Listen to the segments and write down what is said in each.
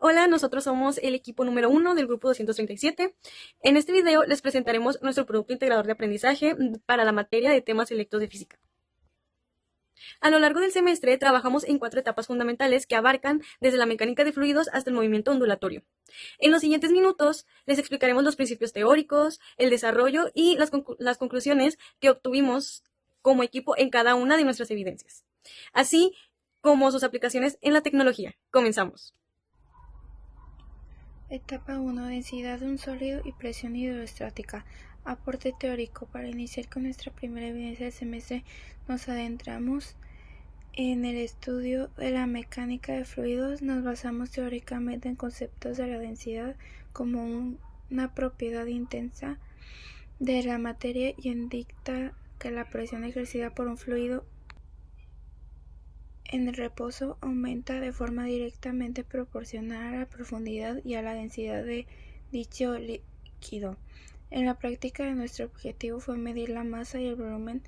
Hola, nosotros somos el equipo número 1 del grupo 237. En este video les presentaremos nuestro producto integrador de aprendizaje para la materia de temas selectos de física. A lo largo del semestre trabajamos en 4 etapas fundamentales que abarcan desde la mecánica de fluidos hasta el movimiento ondulatorio. En los siguientes minutos les explicaremos los principios teóricos, el desarrollo y las conclusiones que obtuvimos como equipo en cada una de nuestras evidencias, así como sus aplicaciones en la tecnología. Comenzamos. Etapa 1. Densidad de un sólido y presión hidrostática. Aporte teórico. Para iniciar con nuestra primera evidencia del semestre, nos adentramos en el estudio de la mecánica de fluidos. Nos basamos teóricamente en conceptos de la densidad como una propiedad intensa de la materia y indica que la presión ejercida por un fluido en el reposo aumenta de forma directamente proporcional a la profundidad y a la densidad de dicho líquido. En la práctica, nuestro objetivo fue medir la masa y el volumen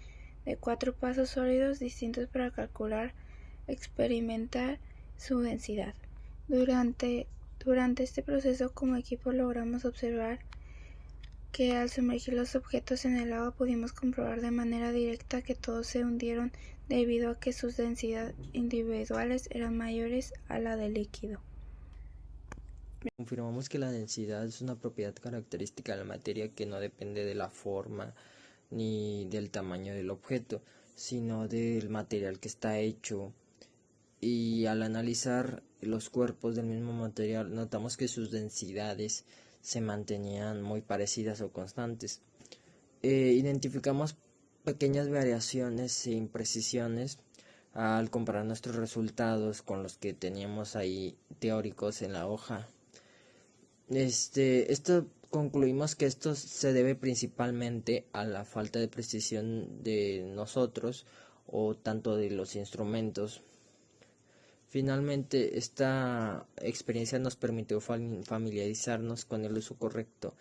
de 4 pasos sólidos distintos para calcular experimentar su densidad. Durante este proceso, como equipo, logramos observar que al sumergir los objetos en el agua pudimos comprobar de manera directa que todos se hundieron debido a que sus densidades individuales eran mayores a la del líquido. Confirmamos que la densidad es una propiedad característica de la materia que no depende de la forma ni del tamaño del objeto, sino del material que está hecho. Y al analizar los cuerpos del mismo material, notamos que sus densidades se mantenían muy parecidas o constantes. Identificamos pequeñas variaciones e imprecisiones al comparar nuestros resultados con los que teníamos ahí teóricos en la hoja. Concluimos que esto se debe principalmente a la falta de precisión de nosotros o tanto de los instrumentos. Finalmente, esta experiencia nos permitió familiarizarnos con el uso correcto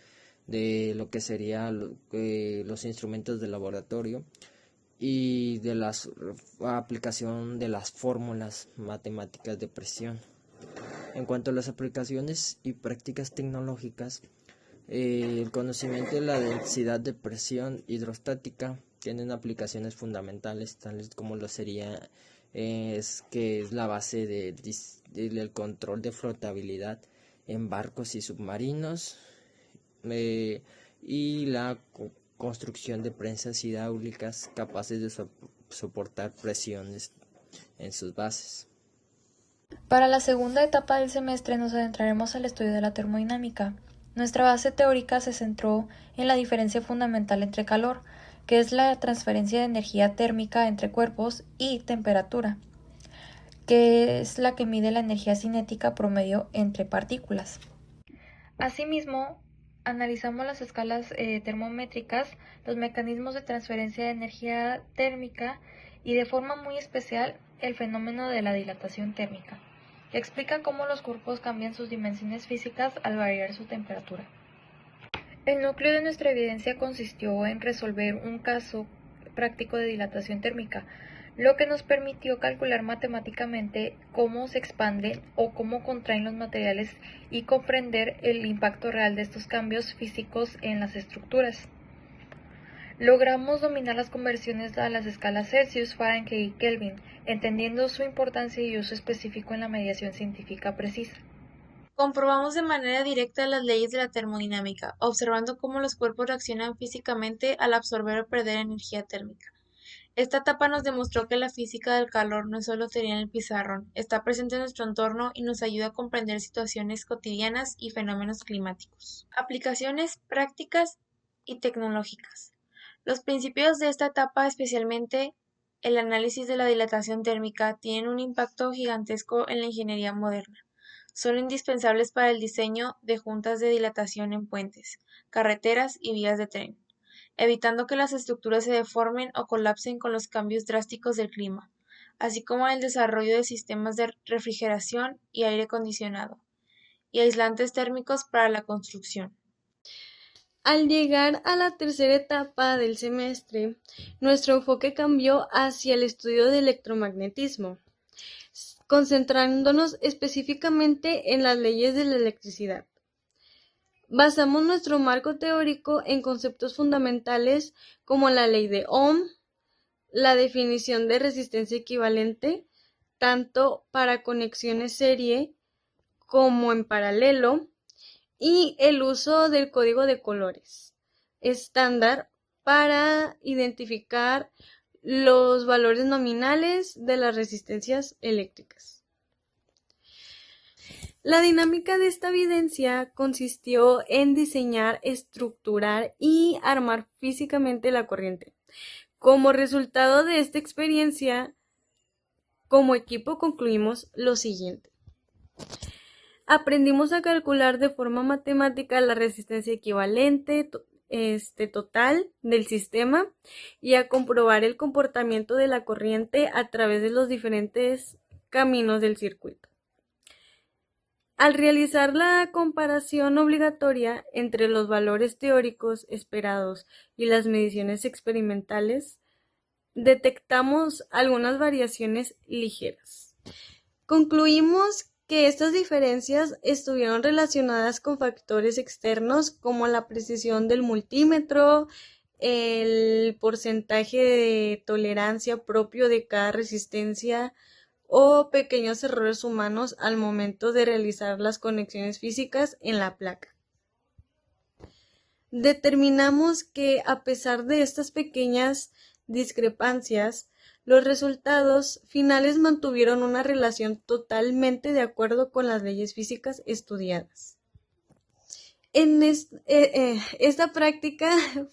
de lo que serían los instrumentos de laboratorio y de la aplicación de las fórmulas matemáticas de presión. En cuanto a las aplicaciones y prácticas tecnológicas, el conocimiento de la densidad de presión hidrostática tienen aplicaciones fundamentales, tales como lo sería que es la base del control de flotabilidad en barcos y submarinos, y la construcción de prensas hidráulicas capaces de soportar presiones en sus bases. Para la segunda etapa del semestre nos adentraremos al estudio de la termodinámica. Nuestra base teórica se centró en la diferencia fundamental entre calor, que es la transferencia de energía térmica entre cuerpos, y temperatura, que es la que mide la energía cinética promedio entre partículas. Asimismo, analizamos las escalas termométricas, los mecanismos de transferencia de energía térmica y de forma muy especial el fenómeno de la dilatación térmica, que explica cómo los cuerpos cambian sus dimensiones físicas al variar su temperatura. El núcleo de nuestra evidencia consistió en resolver un caso práctico de dilatación térmica, lo que nos permitió calcular matemáticamente cómo se expanden o cómo contraen los materiales y comprender el impacto real de estos cambios físicos en las estructuras. Logramos dominar las conversiones a las escalas Celsius, Fahrenheit y Kelvin, entendiendo su importancia y uso específico en la medición científica precisa. Comprobamos de manera directa las leyes de la termodinámica, observando cómo los cuerpos reaccionan físicamente al absorber o perder energía térmica. Esta etapa nos demostró que la física del calor no es solo teoría en el pizarrón, está presente en nuestro entorno y nos ayuda a comprender situaciones cotidianas y fenómenos climáticos. Aplicaciones prácticas y tecnológicas. Los principios de esta etapa, especialmente el análisis de la dilatación térmica, tienen un impacto gigantesco en la ingeniería moderna. Son indispensables para el diseño de juntas de dilatación en puentes, carreteras y vías de tren, evitando que las estructuras se deformen o colapsen con los cambios drásticos del clima, así como en el desarrollo de sistemas de refrigeración y aire acondicionado, y aislantes térmicos para la construcción. Al llegar a la tercera etapa del semestre, nuestro enfoque cambió hacia el estudio del electromagnetismo. concentrándonos específicamente en las leyes de la electricidad. Basamos nuestro marco teórico en conceptos fundamentales como la ley de Ohm, la definición de resistencia equivalente, tanto para conexiones serie como en paralelo, y el uso del código de colores estándar para identificar los valores nominales de las resistencias eléctricas. La dinámica de esta evidencia consistió en diseñar, estructurar y armar físicamente la corriente. Como resultado de esta experiencia, como equipo concluimos lo siguiente. Aprendimos a calcular de forma matemática la resistencia equivalente total del sistema y a comprobar el comportamiento de la corriente a través de los diferentes caminos del circuito. Al realizar la comparación obligatoria entre los valores teóricos esperados y las mediciones experimentales, detectamos algunas variaciones ligeras. Concluimos que estas diferencias estuvieron relacionadas con factores externos como la precisión del multímetro, el porcentaje de tolerancia propio de cada resistencia o pequeños errores humanos al momento de realizar las conexiones físicas en la placa. Determinamos que a pesar de estas pequeñas discrepancias, los resultados finales mantuvieron una relación totalmente de acuerdo con las leyes físicas estudiadas. Esta práctica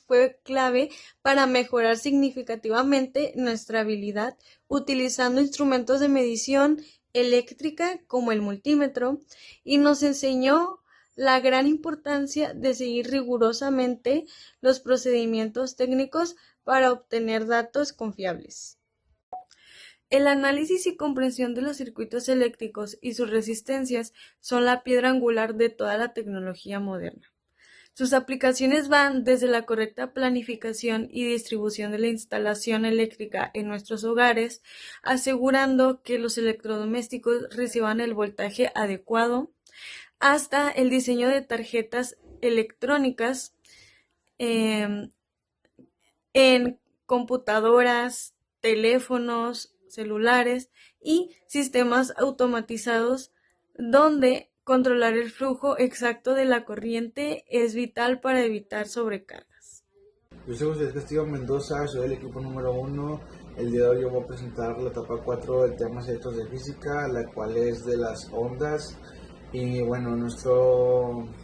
fue clave para mejorar significativamente nuestra habilidad utilizando instrumentos de medición eléctrica como el multímetro y nos enseñó la gran importancia de seguir rigurosamente los procedimientos técnicos para obtener datos confiables. El análisis y comprensión de los circuitos eléctricos y sus resistencias son la piedra angular de toda la tecnología moderna. Sus aplicaciones van desde la correcta planificación y distribución de la instalación eléctrica en nuestros hogares, asegurando que los electrodomésticos reciban el voltaje adecuado, hasta el diseño de tarjetas electrónicas en computadoras, teléfonos, celulares y sistemas automatizados donde controlar el flujo exacto de la corriente es vital para evitar sobrecargas. Yo soy José Castillo Mendoza, soy del equipo número 1. El día de hoy yo voy a presentar la etapa 4 del tema electros de física, la cual es de las ondas. Y bueno,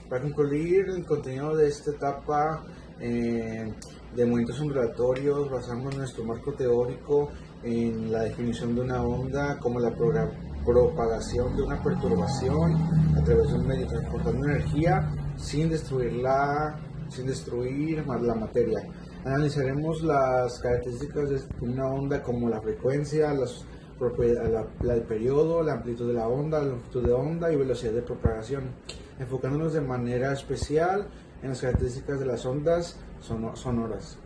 para concluir el contenido de esta etapa de movimientos ondulatorios, basamos nuestro marco teórico en la definición de una onda como la propagación de una perturbación a través de un medio transportando energía sin destruir la materia. Analizaremos las características de una onda como la frecuencia, el periodo, la amplitud de la onda, la longitud de onda y velocidad de propagación, enfocándonos de manera especial en las características de las ondas sonoras.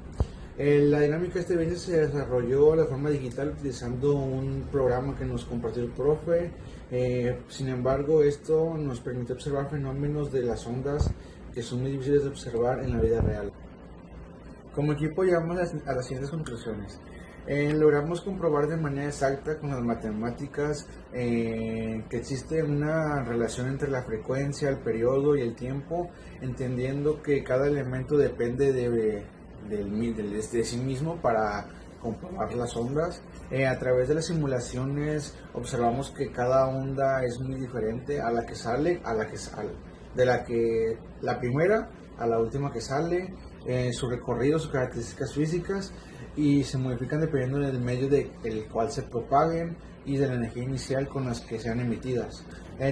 La dinámica de este evento se desarrolló de forma digital utilizando un programa que nos compartió el profe. Sin embargo, esto nos permite observar fenómenos de las ondas que son muy difíciles de observar en la vida real. Como equipo llegamos a las siguientes conclusiones. Logramos comprobar de manera exacta con las matemáticas que existe una relación entre la frecuencia, el periodo y el tiempo, entendiendo que cada elemento depende de sí mismo para comprobar las ondas. A través de las simulaciones observamos que cada onda es muy diferente a la que sale, de la primera a la última que sale, su recorrido, sus características físicas, y se modifican dependiendo del medio del cual se propaguen y de la energía inicial con las que sean emitidas.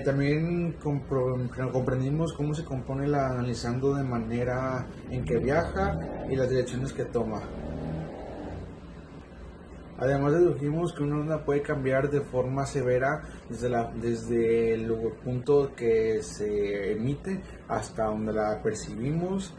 También comprendimos cómo se compone analizando de manera en que viaja y las direcciones que toma. Además dedujimos que una onda puede cambiar de forma severa desde el punto que se emite hasta donde la percibimos.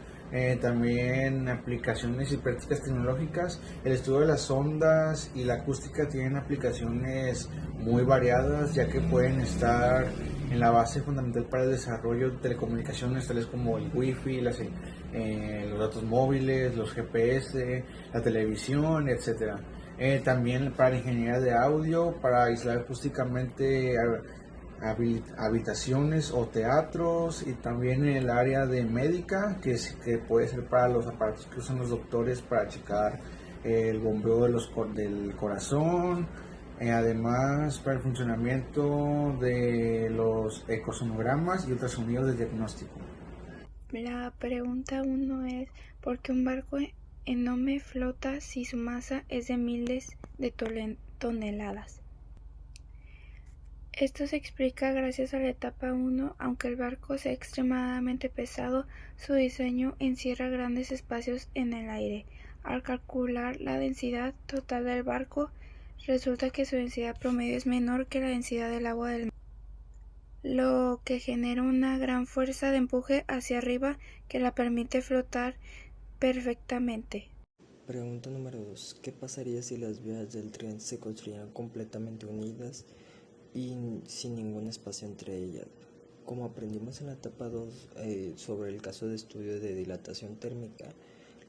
también aplicaciones y prácticas tecnológicas. El estudio de las ondas y la acústica tienen aplicaciones muy variadas, ya que pueden estar en la base fundamental para el desarrollo de telecomunicaciones, tales como el wifi, los datos móviles, los GPS, la televisión, etc. También para ingeniería de audio, para aislar acústicamente habitaciones o teatros, y también en el área de médica, que puede ser para los aparatos que usan los doctores para checar el bombeo del corazón, además para el funcionamiento de los ecosonogramas y ultrasonidos de diagnóstico. La pregunta 1 es: ¿por qué un barco enorme flota si su masa es de miles de toneladas? Esto se explica gracias a la etapa 1. Aunque el barco sea extremadamente pesado, su diseño encierra grandes espacios en el aire. Al calcular la densidad total del barco, resulta que su densidad promedio es menor que la densidad del agua del mar, lo que genera una gran fuerza de empuje hacia arriba que la permite flotar perfectamente. Pregunta número 2. ¿Qué pasaría si las vías del tren se construyeran completamente unidas y sin ningún espacio entre ellas? Como aprendimos en la etapa 2 sobre el caso de estudio de dilatación térmica,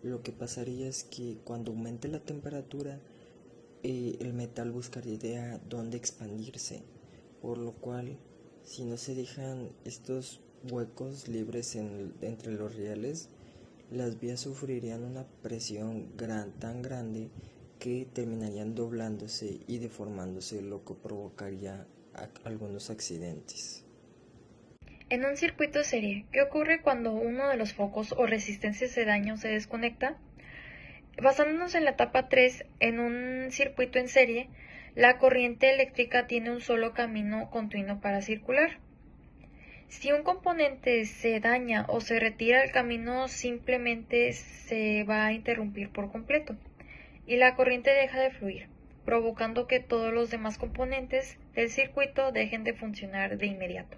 lo que pasaría es que cuando aumente la temperatura, el metal buscaría dónde expandirse, por lo cual, si no se dejan estos huecos libres entre los rieles, las vías sufrirían una presión tan grande que terminarían doblándose y deformándose, lo que provocaría algunos accidentes. En un circuito serie, ¿qué ocurre cuando uno de los focos o resistencias de daño se desconecta? Basándonos en la etapa 3, en un circuito en serie, la corriente eléctrica tiene un solo camino continuo para circular. Si un componente se daña o se retira, el camino simplemente se va a interrumpir por completo y la corriente deja de fluir, provocando que todos los demás componentes del circuito dejen de funcionar de inmediato.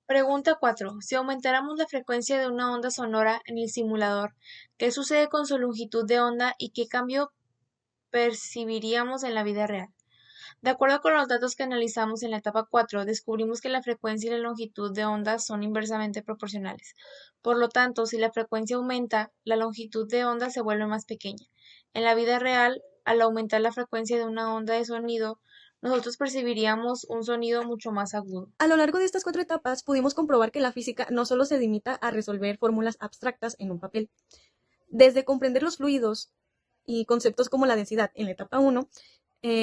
Pregunta 4. Si aumentáramos la frecuencia de una onda sonora en el simulador, ¿qué sucede con su longitud de onda y qué cambio percibiríamos en la vida real? De acuerdo con los datos que analizamos en la etapa 4, descubrimos que la frecuencia y la longitud de onda son inversamente proporcionales. Por lo tanto, si la frecuencia aumenta, la longitud de onda se vuelve más pequeña. En la vida real, al aumentar la frecuencia de una onda de sonido, nosotros percibiríamos un sonido mucho más agudo. A lo largo de estas 4 etapas pudimos comprobar que la física no solo se limita a resolver fórmulas abstractas en un papel. Desde comprender los fluidos y conceptos como la densidad en la etapa 1,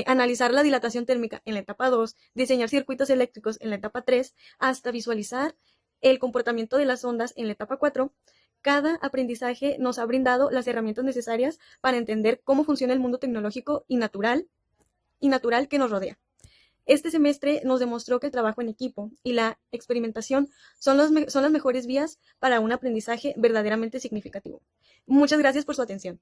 analizar la dilatación térmica en la etapa 2, diseñar circuitos eléctricos en la etapa 3, hasta visualizar el comportamiento de las ondas en la etapa 4, cada aprendizaje nos ha brindado las herramientas necesarias para entender cómo funciona el mundo tecnológico y natural que nos rodea. Este semestre nos demostró que el trabajo en equipo y la experimentación son las mejores vías para un aprendizaje verdaderamente significativo. Muchas gracias por su atención.